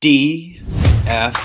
DFS.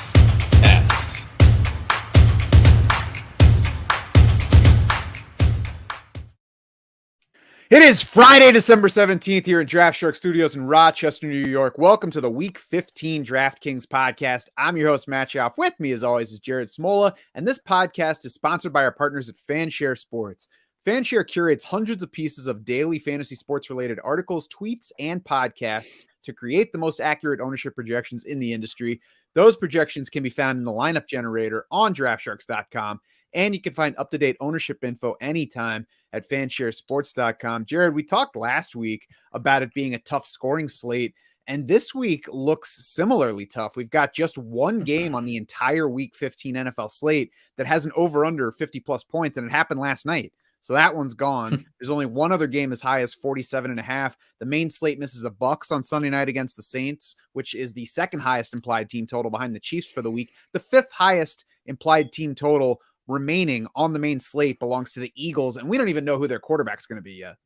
It is Friday, December 17th here in Draft Shark Studios in Rochester, New York. Welcome to the Week 15 DraftKings podcast. I'm your host, Matt Schauf. With me, as always, is Jared Smola, and this podcast is sponsored by our partners at FanShare Sports. FanShare curates hundreds of pieces of daily fantasy sports-related articles, tweets, and podcasts to create the most accurate ownership projections in the industry. Those projections can be found in the lineup generator on DraftSharks.com, and you can find up-to-date ownership info anytime at fansharesports.com. Jared, we talked last week about it being a tough scoring slate, and this week looks similarly tough. We've got just one game on the entire Week 15 NFL slate that has an over-under 50-plus points, and it happened last night. So that one's gone. There's only one other game as high as 47.5. The main slate misses the Bucs on Sunday night against the Saints, which is the second highest implied team total behind the Chiefs for the week. The fifth highest implied team total remaining on the main slate belongs to the Eagles, and we don't even know who their quarterback's going to be yet.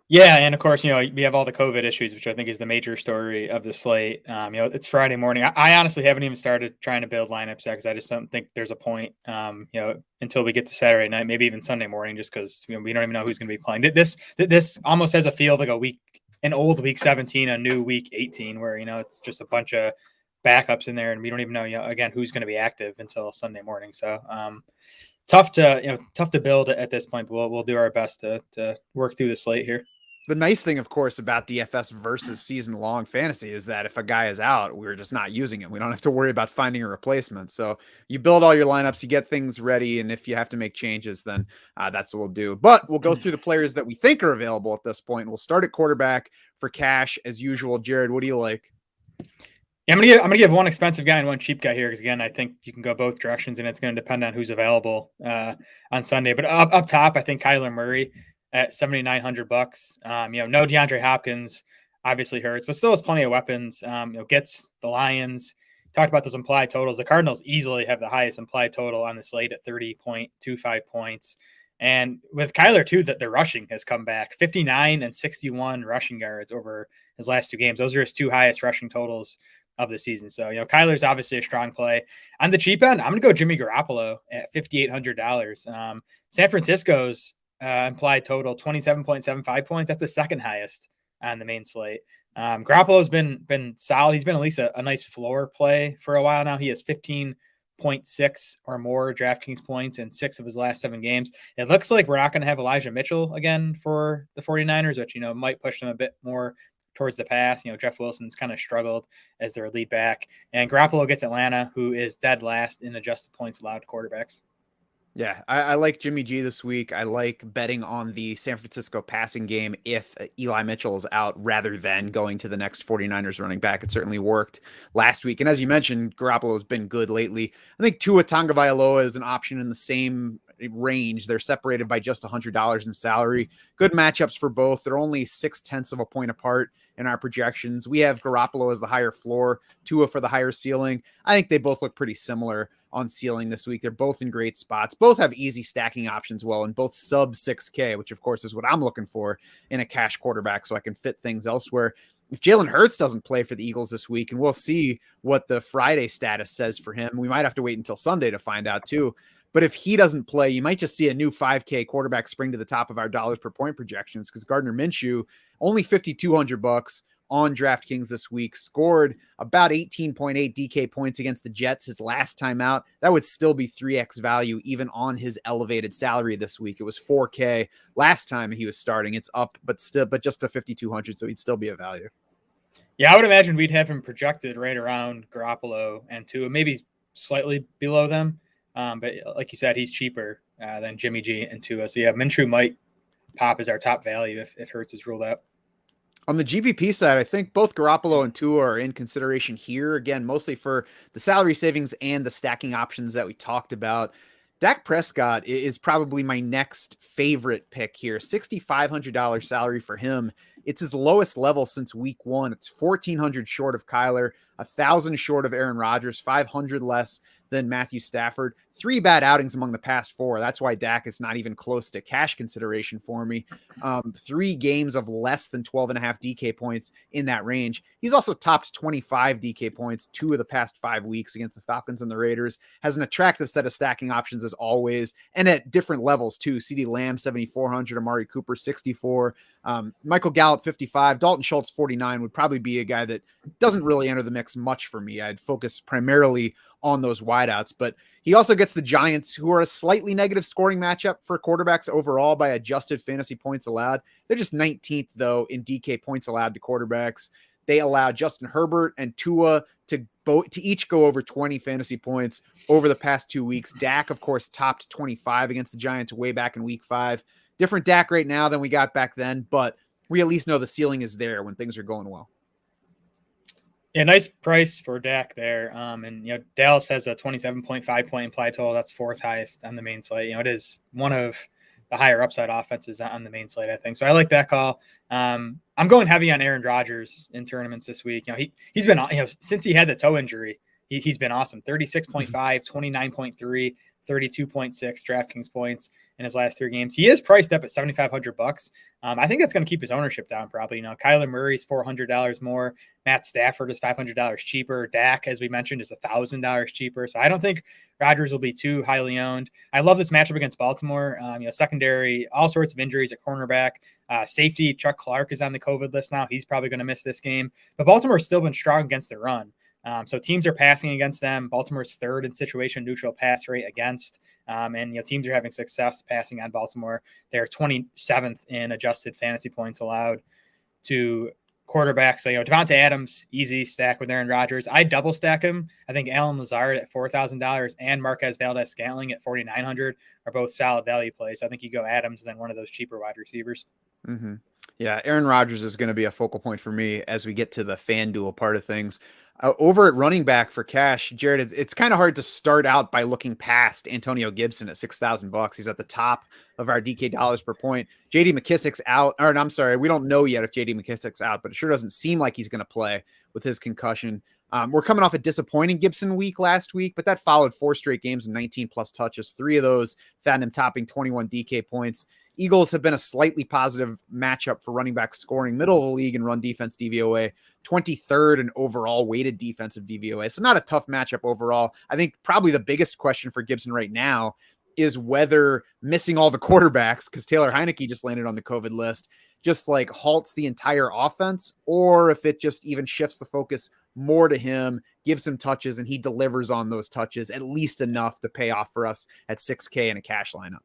Yeah, and of course, we have all the COVID issues, which I think is the major story of the slate. It's Friday morning. I honestly haven't even started trying to build lineups yet because I just don't think there's a point, until we get to Saturday night, maybe even Sunday morning, just because we don't even know who's going to be playing. This almost has a feel of like an old Week 17, a new Week 18, where it's just a bunch of backups in there, and we don't even know again who's going to be active until Sunday morning. So tough to build at this point, but we'll do our best to work through the slate here. The nice thing, of course, about DFS versus season-long fantasy is that if a guy is out, we're just not using him. We don't have to worry about finding a replacement. So you build all your lineups, you get things ready, and if you have to make changes, then that's what we'll do. But we'll go through the players that we think are available at this point. We'll start at quarterback for cash, as usual. Jared, what do you like? Yeah, I'm gonna give one expensive guy and one cheap guy here because again, I think you can go both directions, and it's going to depend on who's available on Sunday. But up top, I think Kyler Murray at $7,900. No DeAndre Hopkins obviously hurts, but still has plenty of weapons. Gets the Lions. Talked about those implied totals. The Cardinals easily have the highest implied total on the slate at 30.25 points. And with Kyler too, that their rushing has come back 59 and 61 rushing yards over his last two games. Those are his two highest rushing totals of the season. So, Kyler's obviously a strong play. On the cheap end, I'm going to go Jimmy Garoppolo at $5,800. San Francisco's implied total 27.75 points. That's the second highest on the main slate. Garoppolo's been solid. He's been at least a nice floor play for a while now. He has 15.6 or more DraftKings points in 6 of his last 7 games. It looks like we're not going to have Elijah Mitchell again for the 49ers, which, might push them a bit more towards the pass. Jeff Wilson's kind of struggled as their lead back. And Garoppolo gets Atlanta, who is dead last in adjusted points allowed to quarterbacks. Yeah, I like Jimmy G this week. I like betting on the San Francisco passing game if Eli Mitchell is out rather than going to the next 49ers running back. It certainly worked last week. And as you mentioned, Garoppolo has been good lately. I think Tua Tagovailoa is an option in the same range. They're separated by just $100 in salary. Good matchups for both. They're only 0.6 of a point apart in our projections. We have Garoppolo as the higher floor, Tua for the higher ceiling. I think they both look pretty similar on ceiling this week. They're both in great spots. Both have easy stacking options and both sub 6K, which of course is what I'm looking for in a cash quarterback so I can fit things elsewhere. If Jalen Hurts doesn't play for the Eagles this week, and we'll see what the Friday status says for him, we might have to wait until Sunday to find out too. But if he doesn't play, you might just see a new 5K quarterback spring to the top of our dollars per point projections because Gardner Minshew, only $5,200 on DraftKings this week, scored about 18.8 DK points against the Jets his last time out. That would still be 3x value even on his elevated salary this week. It was 4K last time he was starting. It's up, but just to 5,200, so he'd still be a value. Yeah, I would imagine we'd have him projected right around Garoppolo and Tua, maybe slightly below them. But like you said, he's cheaper than Jimmy G and Tua. So yeah, Minshew might pop as our top value if Hurts is ruled out. On the GPP side, I think both Garoppolo and Tua are in consideration here. Again, mostly for the salary savings and the stacking options that we talked about. Dak Prescott is probably my next favorite pick here. $6,500 salary for him It's his lowest level since week 1. It's 1,400 short of Kyler, 1,000 short of Aaron Rodgers, 500 less than Matthew Stafford. 3 bad outings among the past 4. That's why Dak is not even close to cash consideration for me. 3 games of less than 12.5 DK points in that range. He's also topped 25 DK points 2 of the past 5 weeks against the Falcons and the Raiders. Has an attractive set of stacking options as always, and at different levels too. CeeDee Lamb 7,400, Amari Cooper 64, Michael Gallup 55, Dalton Schultz 49 would probably be a guy that doesn't really enter the mix much for me. I'd focus primarily on those wideouts, but he also gets the Giants, who are a slightly negative scoring matchup for quarterbacks overall by adjusted fantasy points allowed. They're just 19th though in DK points allowed to quarterbacks. They allow Justin Herbert and Tua to each go over 20 fantasy points over the past 2 weeks. Dak, of course, topped 25 against the Giants way back in week 5. Different Dak right now than we got back then, but we at least know the ceiling is there when things are going well. Yeah, nice price for Dak there. And Dallas has a 27.5 point implied total. That's 4th highest on the main slate. It is one of the higher upside offenses on the main slate, I think. So I like that call. I'm going heavy on Aaron Rodgers in tournaments this week. He's been, since he had the toe injury, he's been awesome. 36.5, 29.3, 32.6 DraftKings points in his last 3 games. He is priced up at $7,500. I think that's going to keep his ownership down probably. Kyler Murray's $400 more. Matt Stafford is $500 cheaper. Dak, as we mentioned, is $1,000 cheaper. So I don't think Rodgers will be too highly owned. I love this matchup against Baltimore. Secondary, all sorts of injuries at cornerback. Safety, Chuck Clark is on the COVID list now. He's probably going to miss this game. But Baltimore's still been strong against the run. So teams are passing against them. Baltimore's 3rd in situation neutral pass rate against. And teams are having success passing on Baltimore. They're 27th in adjusted fantasy points allowed to quarterbacks. So, Devontae Adams, easy stack with Aaron Rodgers. I double stack him. I think Allen Lazard at $4,000 and Marquez Valdez-Scantling at $4,900 are both solid value plays. So I think you go Adams and then one of those cheaper wide receivers. Mm-hmm. Yeah, Aaron Rodgers is going to be a focal point for me as we get to the FanDuel part of things. Over at running back for cash, Jared, it's kind of hard to start out by looking past Antonio Gibson at $6,000. He's at the top of our DK dollars per point. JD McKissick's out, or I'm sorry, we don't know yet if JD McKissick's out, but it sure doesn't seem like he's going to play with his concussion. We're coming off a disappointing Gibson week last week, but that followed 4 straight games and 19 plus touches. 3 of those found him topping 21 DK points. Eagles have been a slightly positive matchup for running back scoring, middle of the league in run defense DVOA, 23rd in overall weighted defensive DVOA. So not a tough matchup overall. I think probably the biggest question for Gibson right now is whether missing all the quarterbacks, because Taylor Heineke just landed on the COVID list, just like halts the entire offense, or if it just even shifts the focus more to him, gives him touches, and he delivers on those touches, at least enough to pay off for us at 6K in a cash lineup.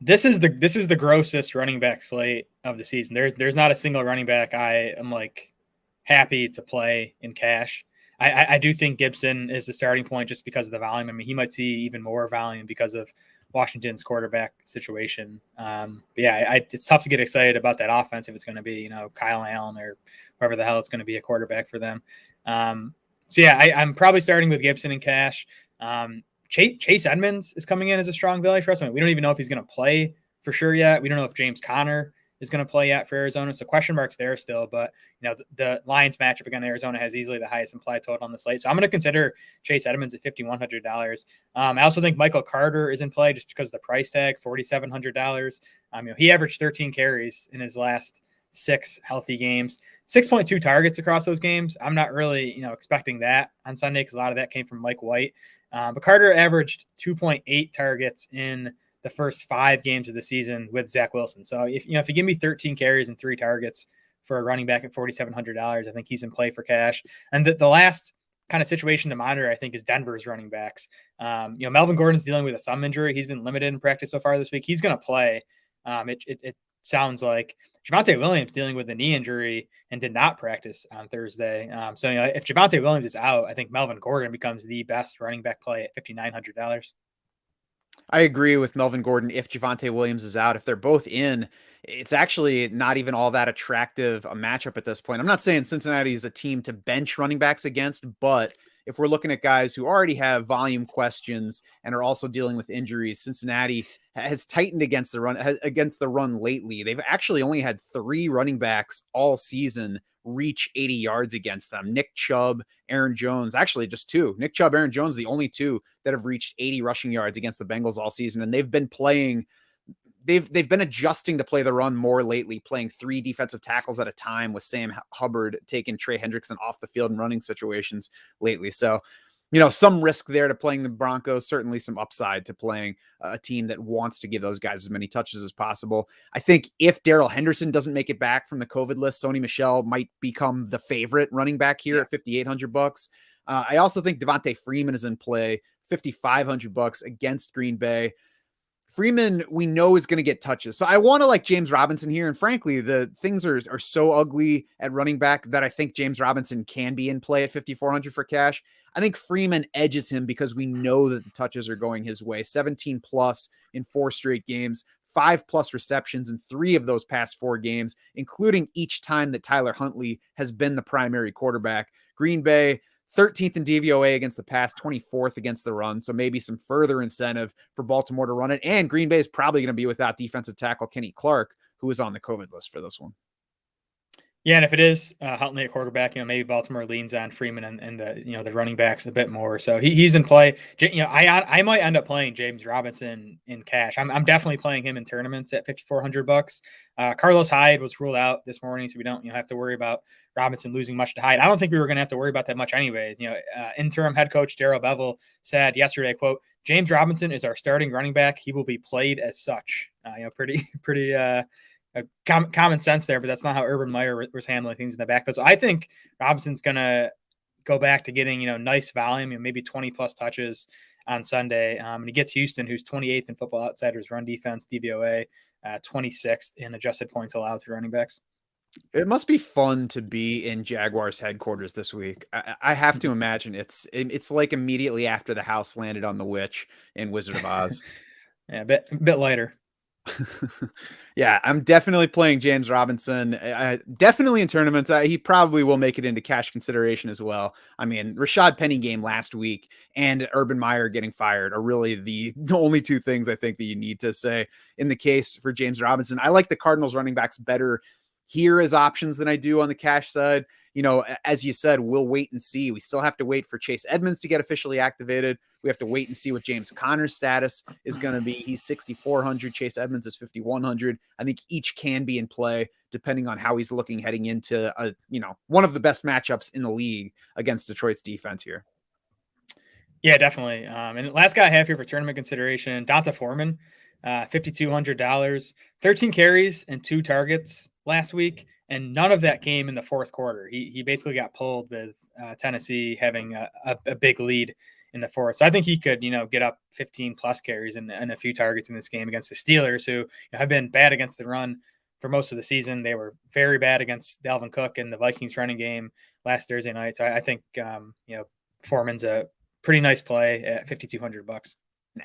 This is the grossest running back slate of the season. There's not a single running back I am happy to play in cash. I do think Gibson is the starting point just because of the volume. I mean, he might see even more volume because of Washington's quarterback situation. But yeah, it's tough to get excited about that offense if it's going to be, Kyle Allen or whoever the hell it's going to be a quarterback for them. So yeah, I'm probably starting with Gibson in cash. Chase Edmonds is coming in as a strong value for us. I mean, we don't even know if he's going to play for sure yet. We don't know if James Conner is going to play yet for Arizona. So question marks there still, but the Lions matchup against Arizona has easily the highest implied total on the slate. So I'm going to consider Chase Edmonds at $5,100. I also think Michael Carter is in play just because of the price tag, $4,700. He averaged 13 carries in his last 6 healthy games, 6.2 targets across those games. I'm not really, expecting that on Sunday because a lot of that came from Mike White. But Carter averaged 2.8 targets in the first 5 games of the season with Zach Wilson. So if you give me 13 carries and 3 targets for a running back at $4,700, I think he's in play for cash. And the last kind of situation to monitor, I think, is Denver's running backs. Melvin Gordon's dealing with a thumb injury. He's been limited in practice so far this week. He's going to play. It sounds like Javonte Williams dealing with a knee injury and did not practice on Thursday. So if Javonte Williams is out, I think Melvin Gordon becomes the best running back play at $5,900. I agree with Melvin Gordon. If Javonte Williams is out, if they're both in, it's actually not even all that attractive a matchup at this point. I'm not saying Cincinnati is a team to bench running backs against, but if we're looking at guys who already have volume questions and are also dealing with injuries, Cincinnati has tightened against the run lately. They've actually only had 3 running backs all season reach 80 yards against them. Nick Chubb, Aaron Jones, actually just 2. Nick Chubb, Aaron Jones, the only 2 that have reached 80 rushing yards against the Bengals all season. And they've been adjusting to play the run more lately, playing 3 defensive tackles at a time, with Sam Hubbard taking Trey Hendrickson off the field in running situations lately. So, some risk there to playing the Broncos, certainly some upside to playing a team that wants to give those guys as many touches as possible. I think if Darrell Henderson doesn't make it back from the COVID list, Sony Michel might become the favorite running back here at $5,800. I also think Devontae Freeman is in play, $5,500 against Green Bay. Freeman, we know, is going to get touches. So I want to like James Robinson here. And frankly, the things are so ugly at running back that I think James Robinson can be in play at $5,400 for cash. I think Freeman edges him because we know that the touches are going his way. 17 plus in 4 straight games, 5+ receptions in 3 of those past 4 games, including each time that Tyler Huntley has been the primary quarterback. Green Bay, 13th in DVOA against the pass, 24th against the run. So maybe some further incentive for Baltimore to run it. And Green Bay is probably going to be without defensive tackle Kenny Clark, who is on the COVID list for this one. Yeah, and if it is Huntley at quarterback, maybe Baltimore leans on Freeman and the the running backs a bit more. So he's in play. I might end up playing James Robinson in cash. I'm definitely playing him in tournaments at $5,400. Carlos Hyde was ruled out this morning, so we don't have to worry about Robinson losing much to Hyde. I don't think we were going to have to worry about that much anyways. Interim head coach Darrell Bevell said yesterday, quote, "James Robinson is our starting running back. He will be played as such." Pretty common sense there, but that's not how Urban Meyer was handling things in the backfield. So I think Robinson's going to go back to getting, nice volume, maybe 20 plus touches on Sunday. And he gets Houston, who's 28th in Football Outsiders run defense, DVOA, 26th in adjusted points allowed to running backs. It must be fun to be in Jaguars headquarters this week. I have to imagine it's like immediately after the house landed on the witch in Wizard of Oz. Yeah, a bit lighter. Yeah, I'm definitely playing James Robinson. Definitely in tournaments. He probably will make it into cash consideration as well. I mean, Rashaad Penny game last week and Urban Meyer getting fired are really the only 2 things I think that you need to say in the case for James Robinson. I like the Cardinals running backs better here as options than I do on the cash side. As you said, we'll wait and see. We still have to wait for Chase Edmonds to get officially activated. We have to wait and see what James Conner's status is going to be. He's 6,400. Chase Edmonds is 5,100. I think each can be in play depending on how he's looking heading into one of the best matchups in the league against Detroit's defense here. Yeah, definitely. And last guy I have here for tournament consideration, Dante Foreman, $5,200, 13 carries and 2 targets last week. And none of that came in the fourth quarter. He basically got pulled with Tennessee having a big lead in the fourth. So I think he could, get up 15 plus carries and a few targets in this game against the Steelers, who have been bad against the run for most of the season. They were very bad against Dalvin Cook in the Vikings running game last Thursday night. So I think, Foreman's a pretty nice play at $5,200.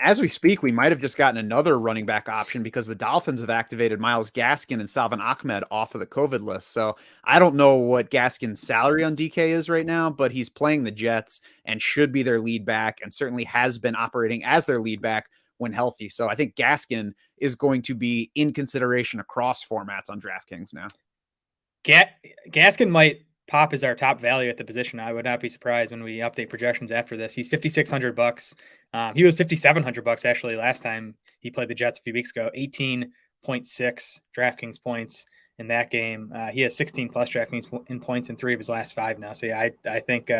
As we speak, we might have just gotten another running back option because the Dolphins have activated Myles Gaskin and Salvon Ahmed off of the COVID list. So I don't know what Gaskin's salary on DK is right now, but he's playing the Jets and should be their lead back and certainly has been operating as their lead back when healthy. So I think Gaskin is going to be in consideration across formats on DraftKings now. Gaskin might pop as our top value at the position. I would not be surprised when we update projections after this. He's $5,600. He was $5,700 actually last time he played the Jets a few weeks ago. 18.6 DraftKings points in that game. He has 16 plus DraftKings in points in 3 of his last 5 now. So yeah, I think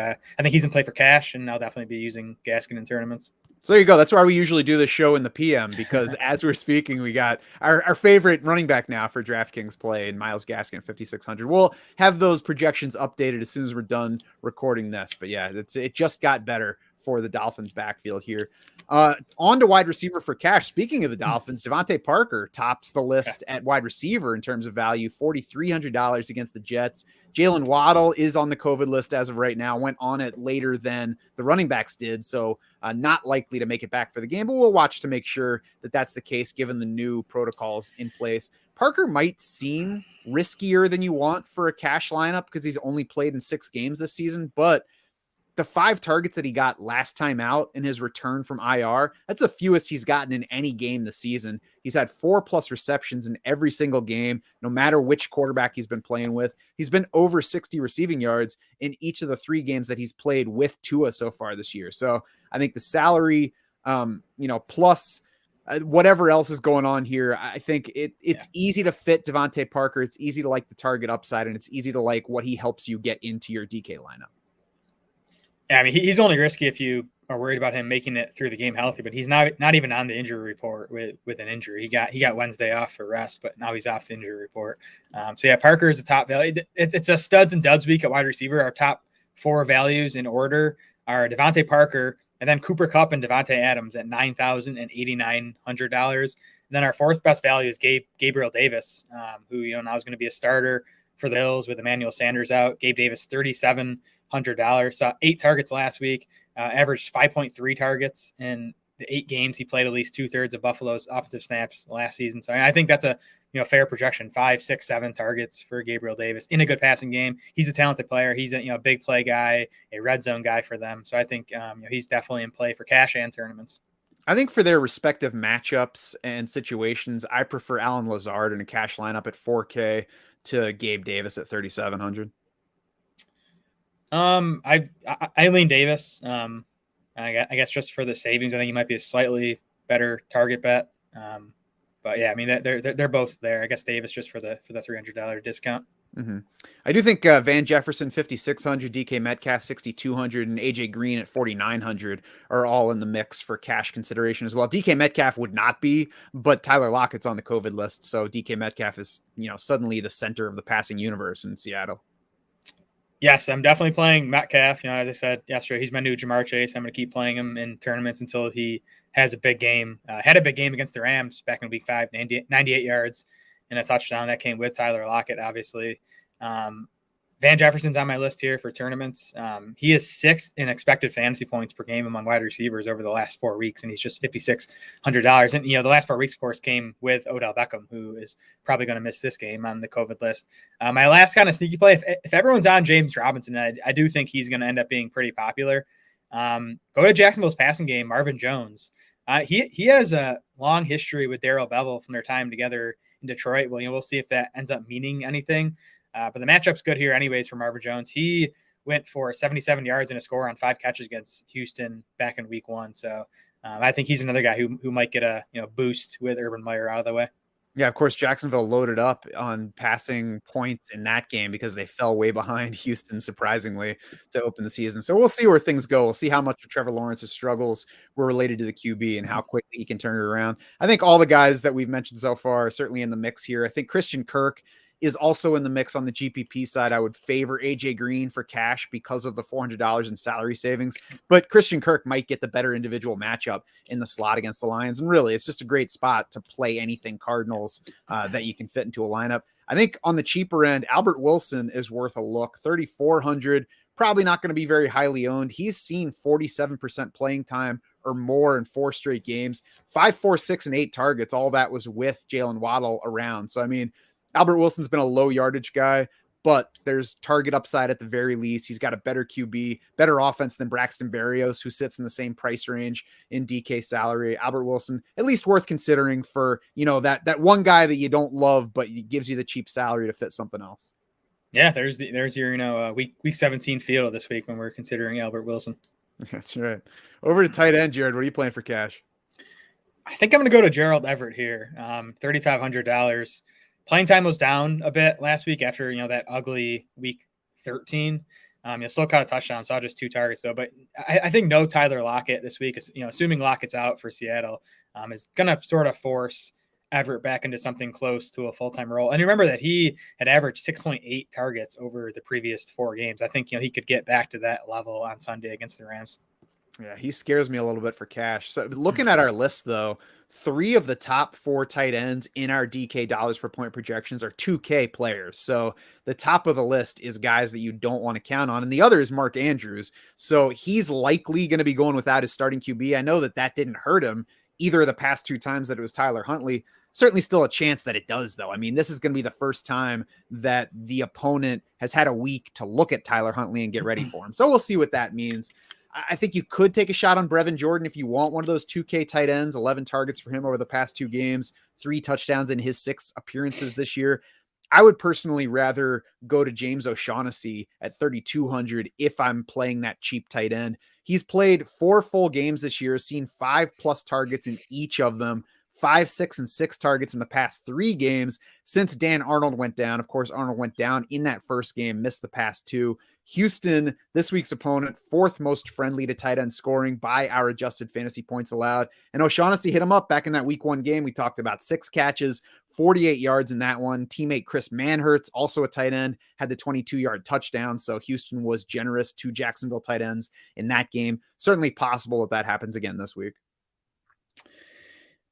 he's in play for cash, and I'll definitely be using Gaskin in tournaments. So there you go. That's why we usually do this show in the PM, because as we're speaking, we got our favorite running back now for DraftKings play in Myles Gaskin, 5,600. We'll have those projections updated as soon as we're done recording this. But yeah, it just got better for the Dolphins backfield here. On to wide receiver for cash. Speaking of the Dolphins, Devontae Parker tops the list at wide receiver in terms of value, $4,300 against the Jets. Jalen Waddle is on the COVID list as of right now, went on it later than the running backs did. So not likely to make it back for the game, but we'll watch to make sure that that's the case given the new protocols in place. Parker might seem riskier than you want for a cash lineup because he's only played in 6 games this season, but the 5 targets that he got last time out in his return from IR, that's the fewest he's gotten in any game this season. He's had 4+ receptions in every single game, no matter which quarterback he's been playing with. He's been over 60 receiving yards in each of the 3 games that he's played with Tua so far this year. So I think the salary, plus whatever else is going on here, I think it's easy to fit Devontae Parker. It's easy to like the target upside, and it's easy to like what he helps you get into your DK lineup. Yeah, I mean, he's only risky if you are worried about him making it through the game healthy, but he's not even on the injury report with an injury. He got Wednesday off for rest, but now he's off the injury report. Parker is the top value. It's a studs and duds week at wide receiver. Our top 4 values in order are Devontae Parker, and then Cooper Kupp and Devontae Adams at $9,000 and $8,900. And then our 4th best value is Gabriel Davis, who now is going to be a starter for the Bills with Emmanuel Sanders out. Gabe Davis, $3,700. Saw 8 targets last week, averaged 5.3 targets in the 8 games. He played at least 2/3 of Buffalo's offensive snaps last season. So I think that's a fair projection. 5, 6, 7 targets for Gabriel Davis in a good passing game. He's a talented player. He's a big play guy, a red zone guy for them. So I think he's definitely in play for cash and tournaments. I think for their respective matchups and situations, I prefer Allen Lazard in a cash lineup at 4K to Gabe Davis at 3,700. I lean Davis. I guess just for the savings, I think he might be a slightly better target bet. But yeah, I mean they're both there. I guess Davis just for the $300 discount. Mm-hmm. I do think Van Jefferson 5,600, DK Metcalf 6,200, and AJ Green at 4,900 are all in the mix for cash consideration as well. DK Metcalf would not be, but Tyler Lockett's on the COVID list, so DK Metcalf is suddenly the center of the passing universe in Seattle. Yes, I'm definitely playing Metcalf. As I said yesterday, he's my new Jamar Chase. I'm going to keep playing him in tournaments until he has a big game. Had a big game against the Rams back in week 5, 98 yards and a touchdown. That came with Tyler Lockett, obviously. Van Jefferson's on my list here for tournaments. He is 6th in expected fantasy points per game among wide receivers over the last 4 weeks, and he's just $5,600. And the last 4 weeks, of course, came with Odell Beckham, who is probably going to miss this game on the COVID list. My last kind of sneaky play, if everyone's on James Robinson, I do think he's going to end up being pretty popular. Go to Jacksonville's passing game, Marvin Jones. He has a long history with Darrell Bevell from their time together in Detroit. Well, we'll see if that ends up meaning anything. But the matchup's good here anyways for Marvin Jones. He went for 77 yards and a score on 5 catches against Houston back in week 1. So I think he's another guy who might get a boost with Urban Meyer out of the way. Yeah, of course, Jacksonville loaded up on passing points in that game because they fell way behind Houston, surprisingly, to open the season. So we'll see where things go. We'll see how much of Trevor Lawrence's struggles were related to the QB and how quickly he can turn it around. I think all the guys that we've mentioned so far are certainly in the mix here. I think Christian Kirk is also in the mix on the GPP side. I would favor AJ Green for cash because of the $400 in salary savings, but Christian Kirk might get the better individual matchup in the slot against the Lions. And really, it's just a great spot to play anything Cardinals that you can fit into a lineup. I think on the cheaper end, Albert Wilson is worth a look. 3,400, probably not going to be very highly owned. He's seen 47% playing time or more in 4 straight games, 5, 4, 6, and 8 targets. All that was with Jalen Waddle around. So, I mean, Albert Wilson's been a low yardage guy, but there's target upside at the very least. He's got a better QB, better offense than Braxton Berrios, who sits in the same price range in DK salary. Albert Wilson, at least worth considering for, that one guy that you don't love, but he gives you the cheap salary to fit something else. Yeah, there's your, week 17 field this week when we're considering Albert Wilson. That's right. Over to tight end, Jared. What are you playing for cash? I think I'm going to go to Gerald Everett here. $3,500. Playing time was down a bit last week after, that ugly week 13. Still caught a touchdown, saw just 2 targets though. But I think no Tyler Lockett this week, assuming Lockett's out for Seattle, is going to sort of force Everett back into something close to a full-time role. And remember that he had averaged 6.8 targets over the previous 4 games. I think, he could get back to that level on Sunday against the Rams. Yeah, he scares me a little bit for cash. So looking at our list, though, 3 of the top 4 tight ends in our DK dollars per point projections are 2K players. So the top of the list is guys that you don't want to count on. And the other is Mark Andrews. So he's likely going to be going without his starting QB. I know that didn't hurt him either of the past 2 times that it was Tyler Huntley. Certainly still a chance that it does, though. I mean, this is going to be the first time that the opponent has had a week to look at Tyler Huntley and get ready for him. So we'll see what that means. I think you could take a shot on Brevin Jordan if you want one of those 2K tight ends. 11 targets for him over the past 2 games, 3 touchdowns in his 6 appearances this year. I would personally rather go to James O'Shaughnessy at 3,200 if I'm playing that cheap tight end. He's played 4 full games this year, seen 5+ targets in each of them, 5, 6, and 6 targets in the past 3 games since Dan Arnold went down. Of course, Arnold went down in that first game, missed the past 2. Houston, this week's opponent, 4th most friendly to tight end scoring by our adjusted fantasy points allowed. And O'Shaughnessy hit him up back in that week 1 game. We talked about 6 catches, 48 yards in that one. Teammate Chris Manhertz, also a tight end, had the 22-yard touchdown. So Houston was generous to Jacksonville tight ends in that game. Certainly possible that happens again this week.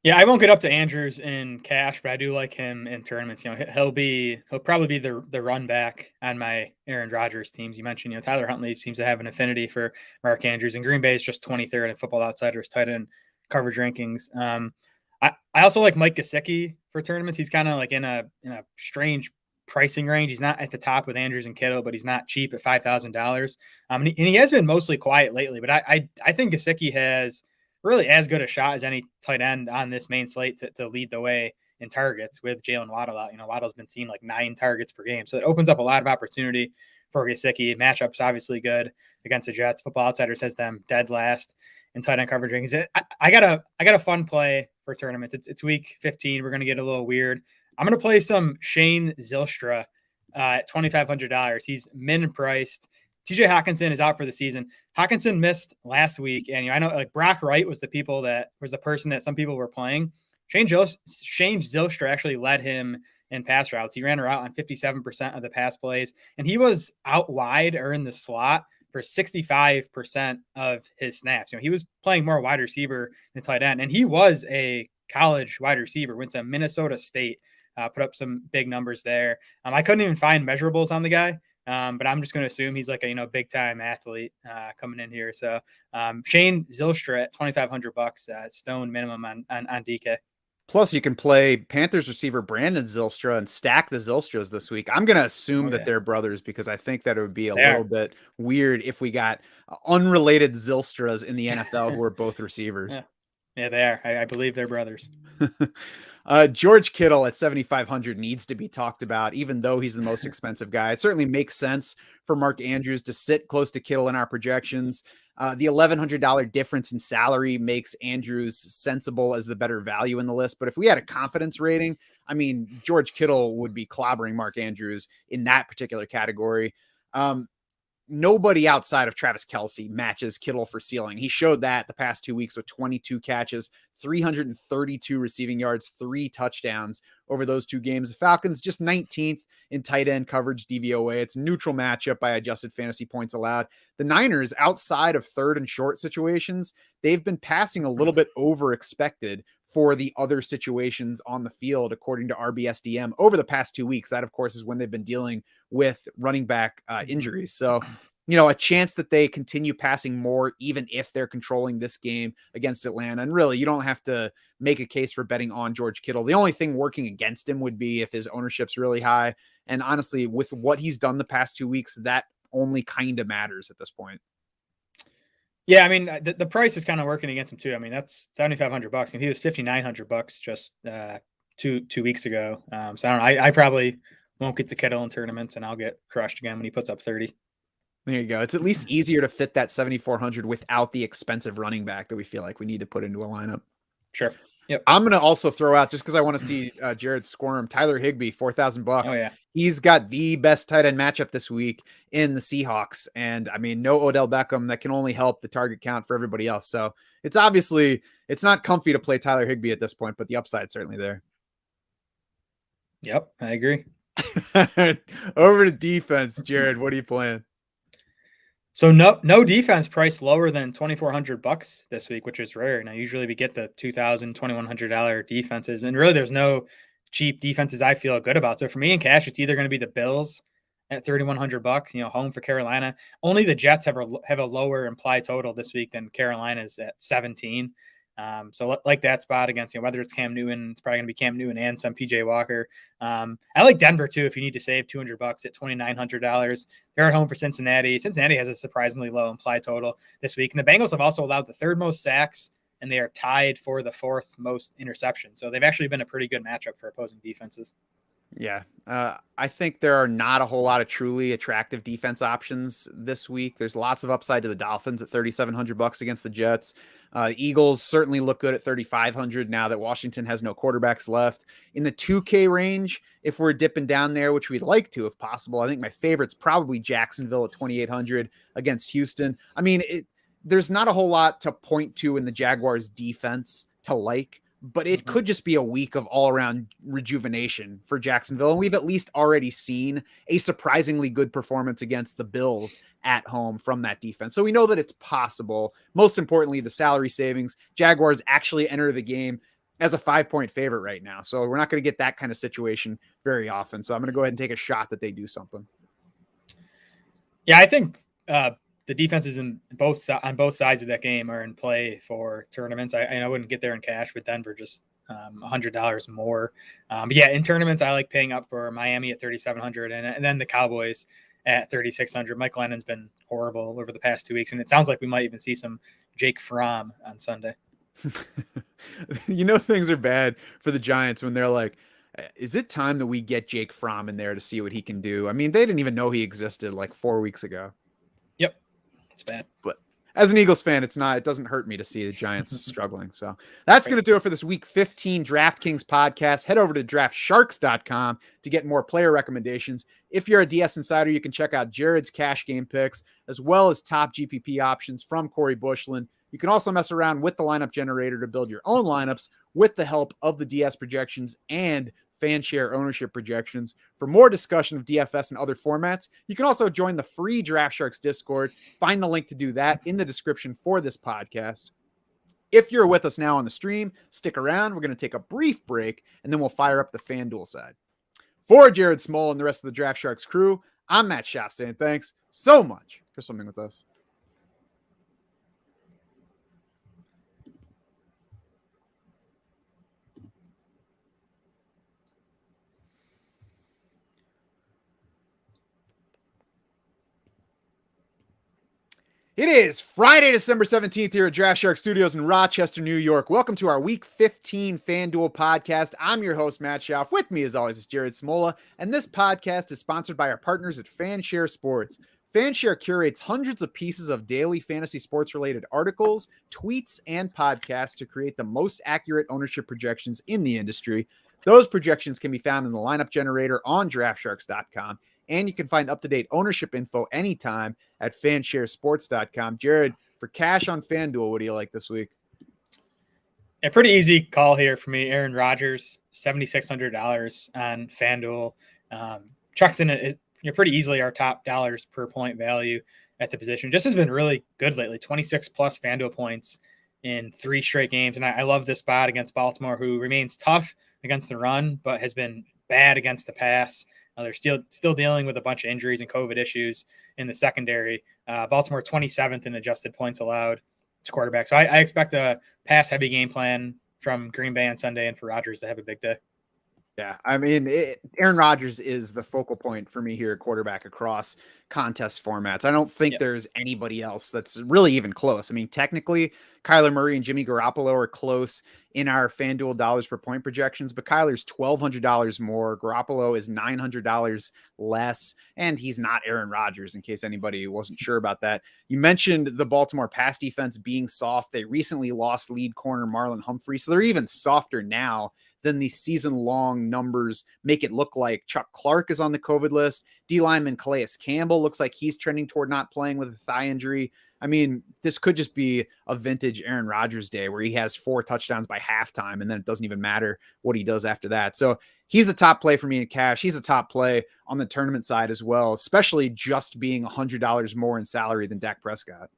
Yeah, I won't get up to Andrews in cash, but I do like him in tournaments. He'll probably be the run back on my Aaron Rodgers teams. You mentioned, Tyler Huntley seems to have an affinity for Mark Andrews, and Green Bay is just 23rd in Football Outsiders tight end coverage rankings. I also like Mike Gesicki for tournaments. He's kind of like in a strange pricing range. He's not at the top with Andrews and Kittle, but he's not cheap at $5,000. And he has been mostly quiet lately, but I think Gesicki has really as good a shot as any tight end on this main slate to lead the way in targets with Jalen Waddle out. Waddle's been seeing like 9 targets per game. So it opens up a lot of opportunity for Gesicki. Matchup's obviously good against the Jets. Football Outsiders has them dead last in tight end coverage rankings. I got a fun play for tournaments. It's week 15. We're going to get a little weird. I'm going to play some Shane Zylstra at $2,500. He's min priced. TJ Hawkinson is out for the season. Hawkinson missed last week. And I know like Brock Wright was the person that some people were playing. Shane Zylstra actually led him in pass routes. He ran a route on 57% of the pass plays, and he was out wide or in the slot for 65% of his snaps. He was playing more wide receiver than tight end, and he was a college wide receiver, went to Minnesota State, put up some big numbers there. I couldn't even find measurables on the guy. But I'm just going to assume he's like a big time athlete coming in here. So Shane Zylstra at $2,500, stone minimum on DK. Plus, you can play Panthers receiver Brandon Zylstra and stack the Zylstras this week. I'm going to assume that they're brothers because I think that it would be a little bit weird if we got unrelated Zylstras in the NFL who are both receivers. Yeah, they are. I believe they're brothers. George Kittle at 7,500 needs to be talked about, even though he's the most expensive guy. It certainly makes sense for Mark Andrews to sit close to Kittle in our projections. The $1,100 difference in salary makes Andrews sensible as the better value in the list. But if we had a confidence rating, George Kittle would be clobbering Mark Andrews in that particular category. Nobody outside of Travis Kelce matches Kittle for ceiling. He showed that the past 2 weeks with 22 catches, 332 receiving yards, 3 touchdowns over those 2 games. The Falcons just 19th in tight end coverage DVOA. It's a neutral matchup by adjusted fantasy points allowed. The Niners, outside of third and short situations, they've been passing a little bit over expected for the other situations on the field, according to RBSDM over the past 2 weeks. That, of course, is when they've been dealing with running back injuries. So, a chance that they continue passing more, even if they're controlling this game against Atlanta. And really, you don't have to make a case for betting on George Kittle. The only thing working against him would be if his ownership's really high. And honestly, with what he's done the past 2 weeks, that only kind of matters at this point. Yeah, the price is kind of working against him too. That's $7,500, and he was $5,900 just 2 weeks ago. So I don't know. I probably won't get to Kittle in tournaments, and I'll get crushed again when he puts up 30. There you go. It's at least easier to fit that 7,400 without the expensive running back that we feel like we need to put into a lineup. Sure. Yep. I'm going to also throw out, just because I want to see Jared squirm, Tyler Higbee, $4,000. Oh, yeah. He's got the best tight end matchup this week in the Seahawks. And no Odell Beckham. That can only help the target count for everybody else. So it's not comfy to play Tyler Higbee at this point, but the upside's certainly there. Yep, I agree. Over to defense, Jared, what are you playing? So no defense priced lower than $2,400 this week, which is rare. Now, usually we get the $2,000, $2,100 defenses, and really there's no cheap defenses I feel good about. So for me in cash, it's either going to be the Bills at $3,100, home for Carolina. Only the Jets have a lower implied total this week than Carolina's at 17. So like that spot against, whether it's Cam Newton, it's probably going to be Cam Newton and some PJ Walker. I like Denver too. If you need to save $200 at $2,900, they're at home for Cincinnati. Cincinnati has a surprisingly low implied total this week. And the Bengals have also allowed the third most sacks, and they are tied for the fourth most interceptions. So they've actually been a pretty good matchup for opposing defenses. Yeah. I think there are not a whole lot of truly attractive defense options this week. There's lots of upside to the Dolphins at $3,700 against the Jets. Eagles certainly look good at 3,500 now that Washington has no quarterbacks left. In the 2K range, if we're dipping down there, which we'd like to, if possible, I think my favorite's probably Jacksonville at 2,800 against Houston. I mean, there's not a whole lot to point to in the Jaguars defense to like, but it could just be a week of all around rejuvenation for Jacksonville. And we've at least already seen a surprisingly good performance against the Bills at home from that defense. So we know that it's possible. Most importantly, the salary savings. Jaguars actually enter the game as a 5-point favorite right now. So we're not going to get that kind of situation very often. So I'm going to go ahead and take a shot that they do something. Yeah, I think the defenses on both sides of that game are in play for tournaments. I wouldn't get there in cash with Denver, just $100 more. But yeah, in tournaments, I like paying up for Miami at 3,700 and then the Cowboys at 3,600. Mike Lennon's been horrible over the past 2 weeks, and it sounds like we might even see some Jake Fromm on Sunday. Things are bad for the Giants when they're like, is it time that we get Jake Fromm in there to see what he can do? I mean, they didn't even know he existed like 4 weeks ago. Yep. It's bad. But as an Eagles fan, it doesn't hurt me to see the Giants struggling. So that's going to do it for this week 15 DraftKings podcast. Head over to draftsharks.com to get more player recommendations. If you're a DS insider, you can check out Jared's cash game picks, as well as top GPP options from Corey Bushland. You can also mess around with the lineup generator to build your own lineups with the help of the DS projections and fan share ownership projections. For more discussion of DFS and other formats, you can also join the free Draft Sharks Discord. Find the link to do that in the description for this podcast. If you're with us now on the stream, stick around. We're going to take a brief break, and then we'll fire up the FanDuel side. For Jared Small and the rest of the Draft Sharks crew, I'm Matt Schaff saying thanks so much for swimming with us. It is Friday, December 17th here at Draft Shark Studios in Rochester, New York. Welcome to our Week 15 FanDuel podcast. I'm your host, Matt Schaff. With me, as always, is Jared Smola, and this podcast is sponsored by our partners at FanShare Sports. FanShare curates hundreds of pieces of daily fantasy sports-related articles, tweets, and podcasts to create the most accurate ownership projections in the industry. Those projections can be found in the lineup generator on DraftSharks.com. And you can find up-to-date ownership info anytime at fansharesports.com. Jared, for cash on FanDuel, what do you like this week? A pretty easy call here for me. Aaron Rodgers, $7,600 on FanDuel. Chucks in it pretty easily our top dollars per point value at the position. Just has been really good lately, 26 plus FanDuel points in 3 straight games. And I love this spot against Baltimore, who remains tough against the run, but has been bad against the pass. They're still dealing with a bunch of injuries and COVID issues in the secondary. Baltimore 27th in adjusted points allowed to quarterback. So I expect a pass-heavy game plan from Green Bay on Sunday and for Rodgers to have a big day. Yeah, I mean, Aaron Rodgers is the focal point for me here at quarterback across contest formats. I don't think there's anybody else that's really even close. I mean, technically, Kyler Murray and Jimmy Garoppolo are close in our FanDuel dollars per point projections, but Kyler's $1,200 more. Garoppolo is $900 less, and he's not Aaron Rodgers, in case anybody wasn't sure about that. You mentioned the Baltimore pass defense being soft. They recently lost lead corner Marlon Humphrey, so they're even softer now than the season-long numbers make it look like. Chuck Clark is on the COVID list. D-lineman Clayus Campbell looks like he's trending toward not playing with a thigh injury. I mean, this could just be a vintage Aaron Rodgers day where he has 4 touchdowns by halftime, and then it doesn't even matter what he does after that. So he's a top play for me in cash. He's a top play on the tournament side as well, especially just being $100 more in salary than Dak Prescott.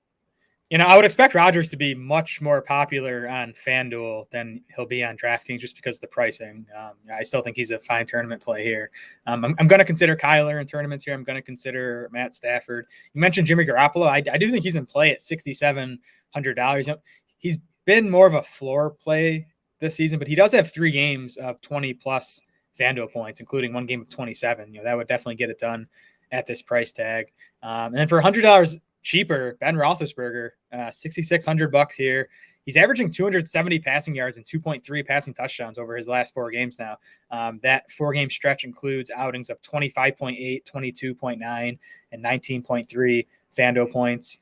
I would expect Rodgers to be much more popular on FanDuel than he'll be on DraftKings just because of the pricing. I still think he's a fine tournament play here. I'm going to consider Kyler in tournaments here. I'm going to consider Matt Stafford. You mentioned Jimmy Garoppolo. I do think he's in play at $6,700. He's been more of a floor play this season, but he does have 3 games of 20 plus FanDuel points, including 1 game of 27. That would definitely get it done at this price tag. And then for $100 cheaper, Ben Roethlisberger, $6,600 here. He's averaging 270 passing yards and 2.3 passing touchdowns over his last 4 games now. That 4-game stretch includes outings of 25.8, 22.9, and 19.3 FanDuel points.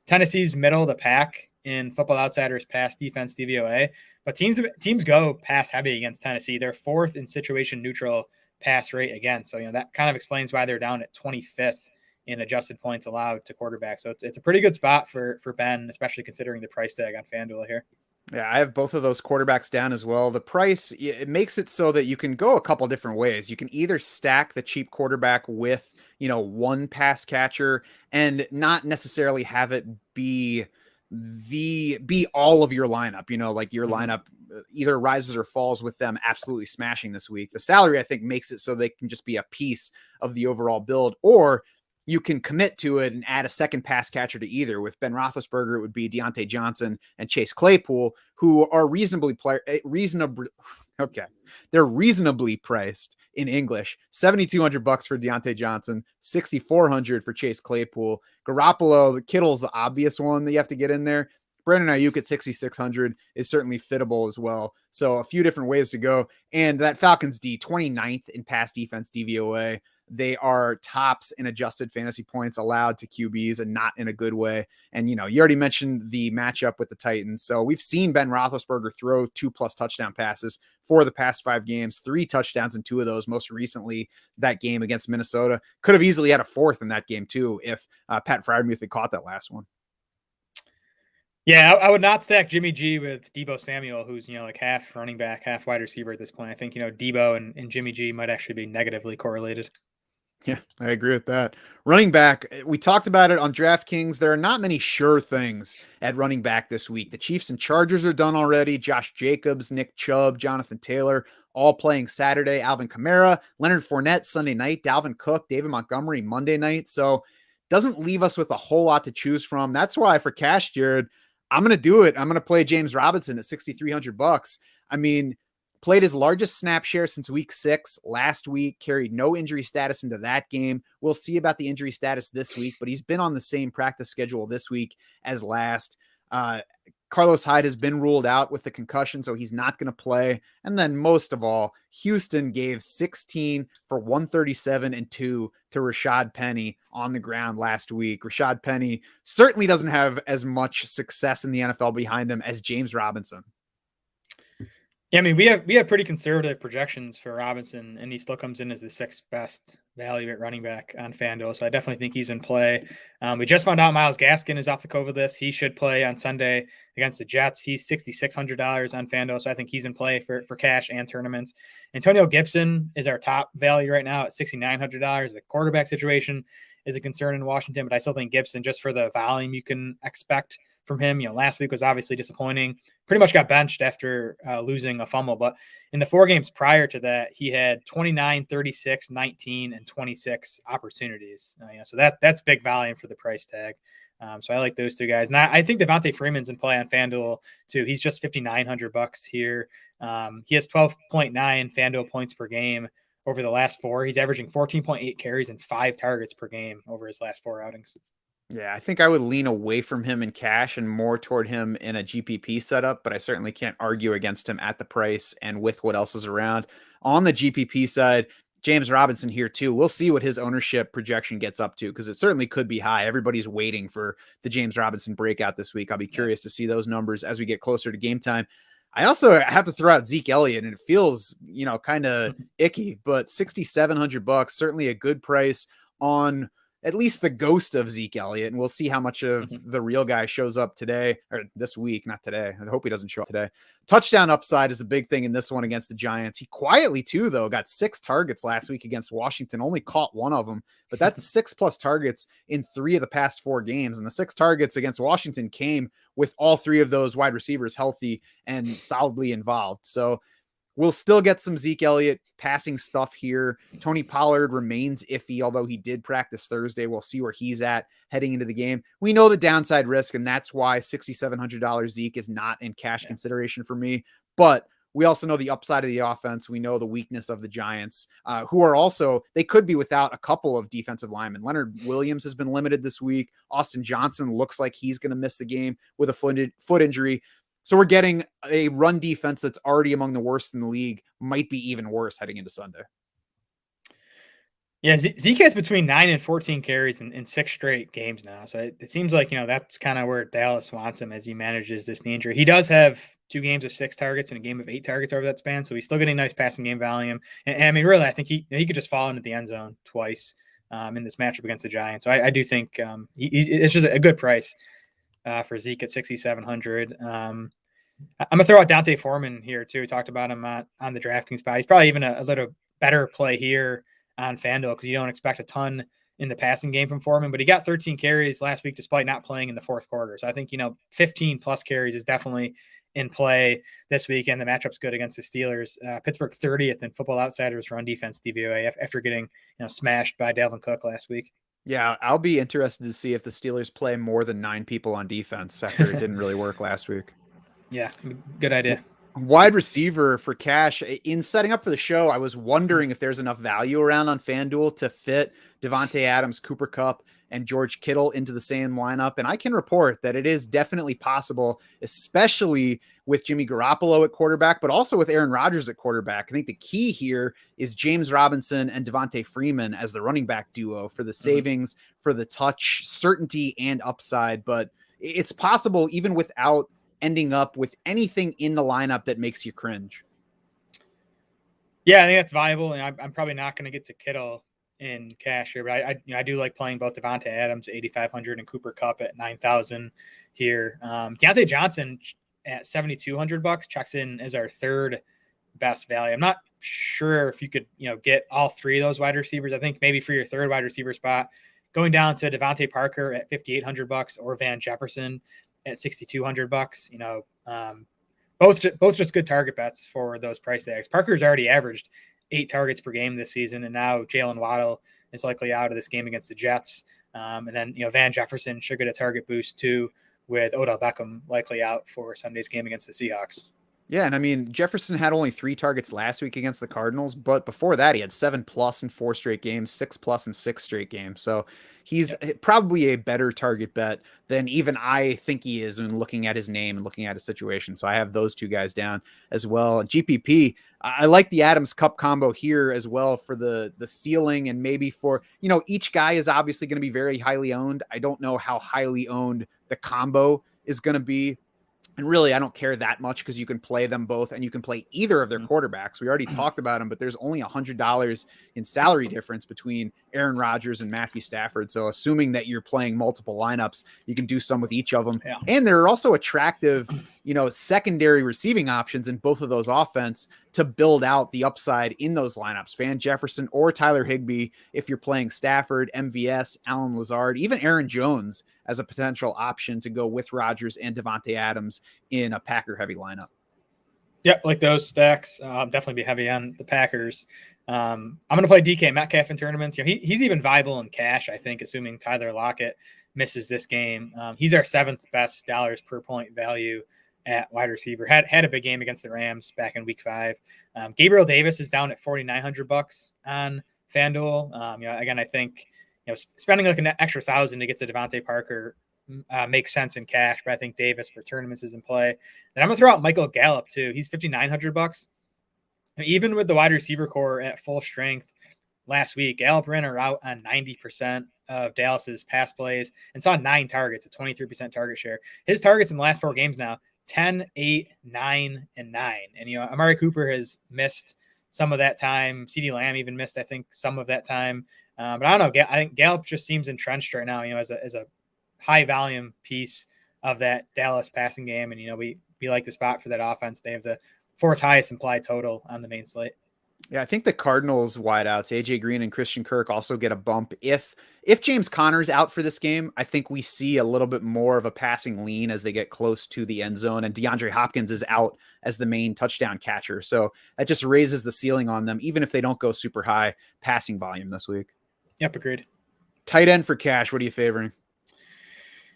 Tennessee's middle of the pack in Football Outsiders pass defense DVOA, but teams go pass heavy against Tennessee. They're 4th in situation neutral pass rate again. So, that kind of explains why they're down at 25th in adjusted points allowed to quarterback. So it's a pretty good spot for Ben, especially considering the price tag on FanDuel here. Yeah, I have both of those quarterbacks down as well. The price, it makes it so that you can go a couple different ways. You can either stack the cheap quarterback with, one pass catcher and not necessarily have it be all of your lineup, like your lineup either rises or falls with them absolutely smashing this week. The salary, I think, makes it so they can just be a piece of the overall build, or you can commit to it and add a second pass catcher to either. With Ben Roethlisberger, it would be Deontay Johnson and Chase Claypool, who are reasonably priced in English. $7,200 for Deontay Johnson, $6,400 for Chase Claypool. Garoppolo, Kittle's the obvious one that you have to get in there. Brandon Ayuk at $6,600 is certainly fittable as well. So a few different ways to go. And that Falcons D, 29th in pass defense DVOA. They are tops in adjusted fantasy points allowed to QBs, and not in a good way. And, you already mentioned the matchup with the Titans. So we've seen Ben Roethlisberger throw 2+ touchdown passes for the past 5 games, 3 touchdowns in 2 of those. Most recently, that game against Minnesota. Could have easily had a 4th in that game too if Pat Freiermuth had caught that last one. Yeah, I would not stack Jimmy G with Deebo Samuel, who's, like half running back, half wide receiver at this point. I think, Deebo and Jimmy G might actually be negatively correlated. Yeah, I agree with that. Running back, we talked about it on DraftKings. There are not many sure things at running back this week. The Chiefs and Chargers are done already. Josh Jacobs, Nick Chubb, Jonathan Taylor, all playing Saturday. Alvin Kamara, Leonard Fournette Sunday night, Dalvin Cook, David Montgomery Monday night. So doesn't leave us with a whole lot to choose from. That's why for cash, Jared, I'm going to do it. I'm going to play James Robinson at $6,300. I mean, played his largest snap share since week 6 last week, carried no injury status into that game. We'll see about the injury status this week, but he's been on the same practice schedule this week as last. Carlos Hyde has been ruled out with the concussion, so he's not going to play. And then most of all, Houston gave 16 for 137 and 2 to Rashaad Penny on the ground last week. Rashaad Penny certainly doesn't have as much success in the NFL behind him as James Robinson. Yeah, I mean, we have pretty conservative projections for Robinson, and he still comes in as the 6th best value at running back on FanDuel. So I definitely think he's in play. We just found out Myles Gaskin is off the COVID list. He should play on Sunday against the Jets. He's $6,600 on FanDuel, so I think he's in play for cash and tournaments. Antonio Gibson is our top value right now at $6,900. The quarterback situation is a concern in Washington, but I still think Gibson, just for the volume you can expect from him. Last week was obviously disappointing. Pretty much got benched after losing a fumble. But in the 4 games prior to that, he had 29, 36, 19, and 26 opportunities. So that's big volume for the price tag. So I like those 2 guys. And I think Devontae Freeman's in play on FanDuel too. He's just $5,900 here. He has 12.9 FanDuel points per game over the last 4. He's averaging 14.8 carries and 5 targets per game over his last 4 outings. Yeah, I think I would lean away from him in cash and more toward him in a GPP setup, but I certainly can't argue against him at the price and with what else is around. On the GPP side, James Robinson here too. We'll see what his ownership projection gets up to, because it certainly could be high. Everybody's waiting for the James Robinson breakout this week. I'll be curious to see those numbers as we get closer to game time. I also have to throw out Zeke Elliott, and it feels, kind of icky, but $6,700, certainly a good price on at least the ghost of Zeke Elliott. And we'll see how much of the real guy shows up today or this week, not today. I hope he doesn't show up today. Touchdown upside is a big thing in this one against the Giants. He quietly too, though, got 6 targets last week against Washington, only caught 1 of them, but that's 6+ targets in 3 of the past 4 games. And the 6 targets against Washington came with all 3 of those wide receivers healthy and solidly involved. So We'll still get some Zeke Elliott passing stuff here. Tony Pollard remains iffy, although he did practice Thursday. We'll see where he's at heading into the game. We know the downside risk, and that's why $6,700 Zeke is not in cash consideration for me. But we also know the upside of the offense. We know the weakness of the Giants, who are also, they could be without a couple of defensive linemen. Leonard Williams has been limited this week. Austin Johnson looks like he's going to miss the game with a foot injury. So we're getting a run defense that's already among the worst in the league, might be even worse heading into Sunday. Yeah, Zeke has between 9 and 14 carries in 6 straight games now. So it seems like, that's kind of where Dallas wants him as he manages this knee injury. He does have 2 games of 6 targets and a game of 8 targets over that span. So he's still getting nice passing game volume. And I mean, really, I think he could just fall into the end zone twice in this matchup against the Giants. So I do think it's just a good price for Zeke at 6,700. I'm gonna throw out Dante Foreman here too. We talked about him on the DraftKings spot. He's probably even a little better play here on FanDuel because you don't expect a ton in the passing game from Foreman, but he got 13 carries last week despite not playing in the fourth quarter. So I think 15 plus carries is definitely in play this weekend. The matchup's good against the Steelers. Pittsburgh 30th in Football Outsiders run defense DVOA after getting smashed by Dalvin Cook last week. Yeah, I'll be interested to see if the Steelers play more than 9 people on defense after it didn't really work last week. Yeah, good idea. Wide receiver for cash. In setting up for the show, I was wondering if there's enough value around on FanDuel to fit Devontae Adams, Cooper Kupp, and George Kittle into the same lineup. And I can report that it is definitely possible, especially with Jimmy Garoppolo at quarterback, but also with Aaron Rodgers at quarterback. I think the key here is James Robinson and Devontae Freeman as the running back duo for the savings, for the touch, certainty, and upside. But it's possible even without ending up with anything in the lineup that makes you cringe. Yeah, I think that's viable. And I'm probably not going to get to Kittle in cash here, but I do like playing both Devontae Adams at 8,500 and Cooper Kupp at 9,000 here. Deontay Johnson at 7,200 bucks checks in as our third best value. I'm not sure if you could get all 3 of those wide receivers. I think maybe for your third wide receiver spot, going down to Devontae Parker at 5,800 bucks or Van Jefferson at 6,200 bucks. Both just good target bets for those price tags. Parker's already averaged 8 targets per game this season, and now Jalen Waddle is likely out of this game against the Jets. And then Van Jefferson should get a target boost too, with Odell Beckham likely out for Sunday's game against the Seahawks. Yeah, and I mean, Jefferson had only 3 targets last week against the Cardinals, but before that, he had 7+ in 4 straight games, 6+ in 6 straight games. So he's probably a better target bet than even I think he is when looking at his name and looking at his situation. So I have those 2 guys down as well. GPP, I like the Adams Cup combo here as well for the ceiling, and maybe for, each guy is obviously going to be very highly owned. I don't know how highly owned the combo is going to be. And really, I don't care that much because you can play them both and you can play either of their quarterbacks. We already talked about them, but there's only $100 in salary difference between Aaron Rodgers and Matthew Stafford. So assuming that you're playing multiple lineups, you can do some with each of them. Yeah. And there are also attractive, secondary receiving options in both of those offense to build out the upside in those lineups. Van Jefferson or Tyler Higbee if you're playing Stafford, MVS, Allen Lazard, even Aaron Jones as a potential option to go with Rodgers and Devontae Adams in a Packer-heavy lineup. Yep, like those stacks. Definitely be heavy on the Packers. I'm going to play DK Metcalf in tournaments. He's even viable in cash, I think, assuming Tyler Lockett misses this game. He's our 7th best dollars per point value at wide receiver. Had a big game against the Rams back in week 5. Gabriel Davis is down at 4,900 bucks on FanDuel. Again, I think spending like an extra $1,000 to get to Devontae Parker makes sense in cash, but I think Davis for tournaments is in play. And I'm gonna throw out Michael Gallup too. He's 5,900 bucks. Even with the wide receiver core at full strength last week, Gallup ran a route on 90% of Dallas's pass plays and saw 9 targets, a 23% target share. His targets in the last 4 games now, 10, 8, 9, and 9. And Amari Cooper has missed some of that time. CeeDee Lamb even missed, I think, some of that time. But I don't know. I think Gallup just seems entrenched right now, as a high volume piece of that Dallas passing game. And, we like the spot for that offense. They have the 4th highest implied total on the main slate. Yeah, I think the Cardinals wideouts, AJ Green and Christian Kirk, also get a bump. If James Conner's out for this game, I think we see a little bit more of a passing lean as they get close to the end zone, and DeAndre Hopkins is out as the main touchdown catcher. So that just raises the ceiling on them, even if they don't go super high passing volume this week. Yep, agreed. Tight end for cash, what are you favoring?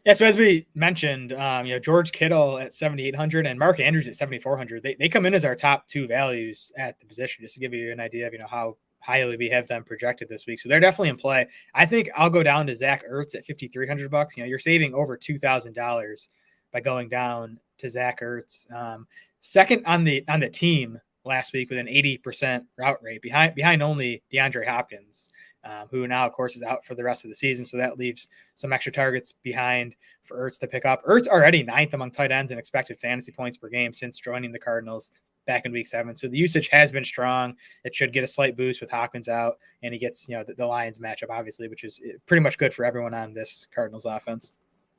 Yeah, so as we mentioned, George Kittle at 7,800 and Mark Andrews at 7,400. They come in as our top two values at the position, just to give you an idea of how highly we have them projected this week. So they're definitely in play. I think I'll go down to Zach Ertz at $5,300. You're saving over $2,000 by going down to Zach Ertz. Second on the team last week with an 80% route rate, behind only DeAndre Hopkins. Who now, of course, is out for the rest of the season. So that leaves some extra targets behind for Ertz to pick up. Ertz already ninth among tight ends in expected fantasy points per game since joining the Cardinals back in week 7. So the usage has been strong. It should get a slight boost with Hopkins out, and he gets the Lions matchup, obviously, which is pretty much good for everyone on this Cardinals offense.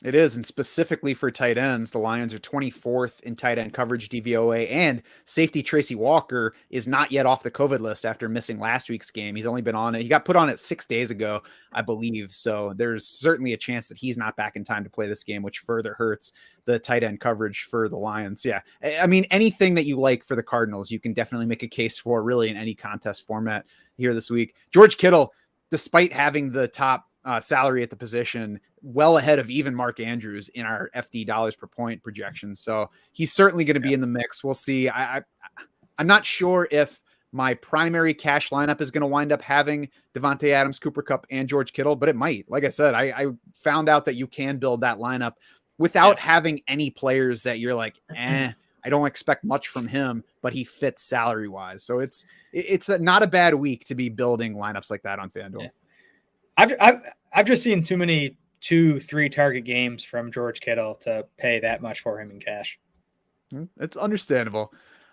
It is, and specifically for tight ends, the Lions are 24th in tight end coverage DVOA, and safety Tracy Walker is not yet off the COVID list after missing last week's game. He's only been on it. He got put on it 6 days ago, I believe. So there's certainly a chance that he's not back in time to play this game, which further hurts the tight end coverage for the Lions. Yeah. I mean, anything that you like for the Cardinals, you can definitely make a case for really in any contest format here this week. George Kittle, despite having the top salary at the position, well ahead of even Mark Andrews in our FD dollars per point projections. So he's certainly going to be in the mix. We'll see. I'm not sure if my primary cash lineup is going to wind up having Devontae Adams, Cooper Kupp, and George Kittle, but it might. Like I said, I found out that you can build that lineup without having any players that you're like, I don't expect much from him, but he fits salary wise. So it's not a bad week to be building lineups like that on FanDuel. Yeah. I've just seen too many 2-3 target games from George Kittle to pay that much for him in cash. It's understandable.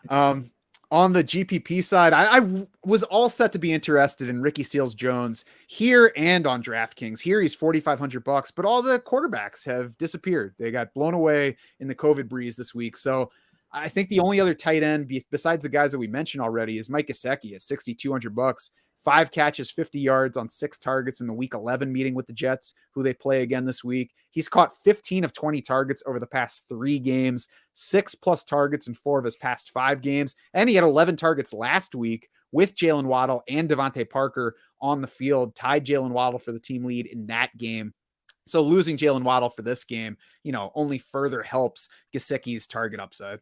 On the GPP side, I was all set to be interested in Ricky Seals-Jones here and on DraftKings. Here he's $4,500, but all the quarterbacks have disappeared. They got blown away in the COVID breeze this week. So I think the only other tight end besides the guys that we mentioned already is Mike Gesicki at $6,200. 5 catches, 50 yards on 6 targets in the week 11 meeting with the Jets, who they play again this week. He's caught 15 of 20 targets over the past 3 games, 6+ targets in 4 of his past 5 games. And he had 11 targets last week with Jalen Waddle and Devontae Parker on the field, tied Jalen Waddle for the team lead in that game. So losing Jalen Waddle for this game, only further helps Gesicki's target upside.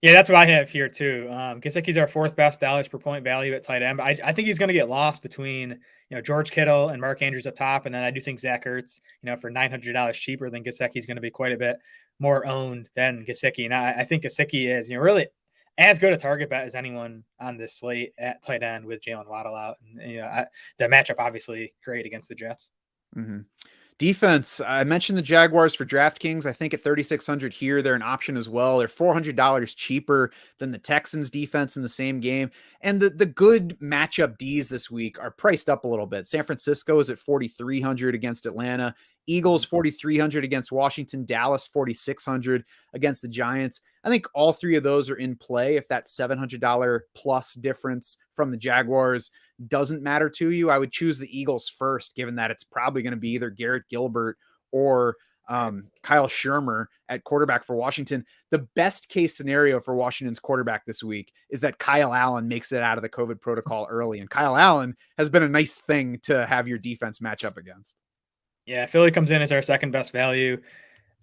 Yeah, that's what I have here too. Gesicki's our 4th best dollars per point value at tight end. But I think he's going to get lost between George Kittle and Mark Andrews up top, and then I do think Zach Ertz, for $900 cheaper than Gesicki, is going to be quite a bit more owned than Gesicki. And I think Gesicki is really as good a target bet as anyone on this slate at tight end with Jalen Waddle out. And the matchup obviously great against the Jets. Mm-hmm. Defense, I mentioned the Jaguars for DraftKings. I think at 3,600 here, they're an option as well. They're $400 cheaper than the Texans defense in the same game. And the good matchup Ds this week are priced up a little bit. San Francisco is at 4,300 against Atlanta. Eagles 4,300 against Washington. Dallas 4,600 against the Giants. I think all 3 of those are in play. If that $700 plus difference from the Jaguars doesn't matter to you, I would choose the Eagles first, given that it's probably going to be either Garrett Gilbert or Kyle Shermer at quarterback for Washington. The best case scenario for Washington's quarterback this week is that Kyle Allen makes it out of the COVID protocol early. And Kyle Allen has been a nice thing to have your defense match up against. Yeah, Philly comes in as our 2nd best value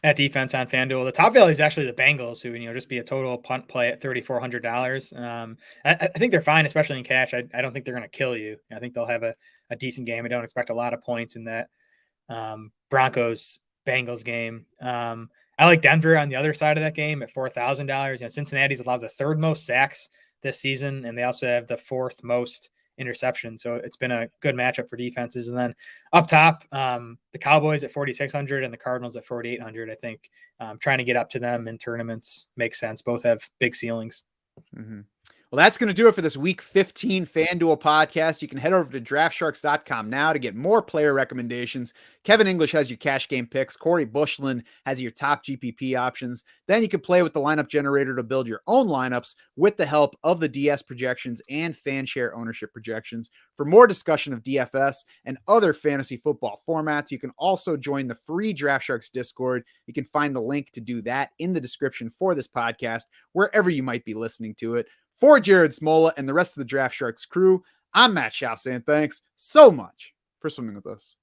at defense on FanDuel. The top value is actually the Bengals, who just be a total punt play at $3,400. I think they're fine, especially in cash. I don't think they're going to kill you. I think they'll have a decent game. I don't expect a lot of points in that Broncos-Bengals game. I like Denver on the other side of that game at $4,000. Cincinnati's allowed the 3rd most sacks this season, and they also have the 4th most interception. So it's been a good matchup for defenses. And then up top, the Cowboys at 4,600 and the Cardinals at 4,800. I think trying to get up to them in tournaments makes sense. Both have big ceilings. Mm-hmm. Well, that's going to do it for this week 15 FanDuel podcast. You can head over to draftsharks.com now to get more player recommendations. Kevin English has your cash game picks. Corey Bushland has your top GPP options. Then you can play with the lineup generator to build your own lineups with the help of the DS projections and fan share ownership projections. For more discussion of DFS and other fantasy football formats, you can also join the free DraftSharks Discord. You can find the link to do that in the description for this podcast, wherever you might be listening to it. For Jared Smola and the rest of the Draft Sharks crew, I'm Matt Schauf saying thanks so much for swimming with us.